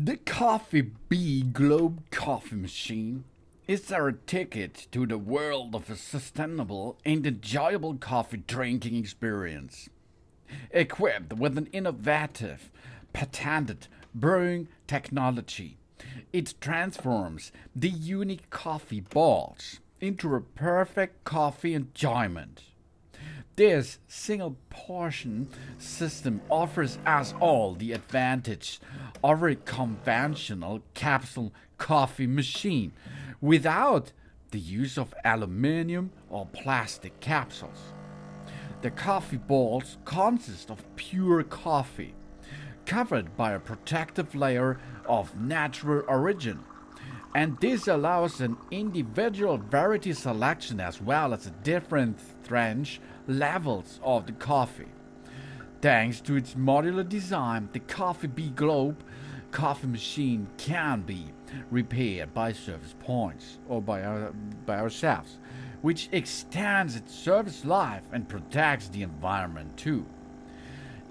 The Coffee Bee Globe coffee machine is our ticket to the world of a sustainable and enjoyable coffee drinking experience. Equipped with an innovative, patented brewing technology, it transforms the unique coffee balls into a perfect coffee enjoyment. This single portion system offers us all the advantage of a conventional capsule coffee machine without the use of aluminium or plastic capsules. The coffee balls consist of pure coffee, covered by a protective layer of natural origin, and this allows an individual variety selection as well as different strength levels of the coffee. Thanks to its modular design, the Coffee Bee Globe coffee machine can be repaired by service points or by ourselves, which extends its service life and protects the environment too.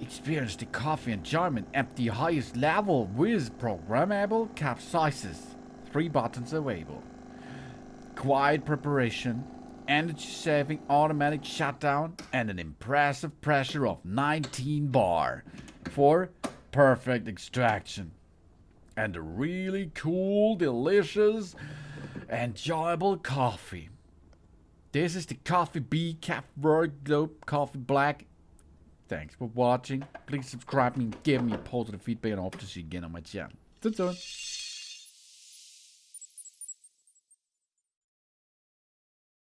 Experience the coffee enjoyment at the highest level with programmable cup sizes, 3 buttons available, quiet preparation, energy saving automatic shutdown, and an impressive pressure of 19 bar for perfect extraction. And a really cool, delicious, enjoyable coffee. This is the Coffee Bee Capwork Globe Coffee Black. Thanks for watching. Please subscribe me and give me positive feedback and I hope to see you again on my channel. Till soon.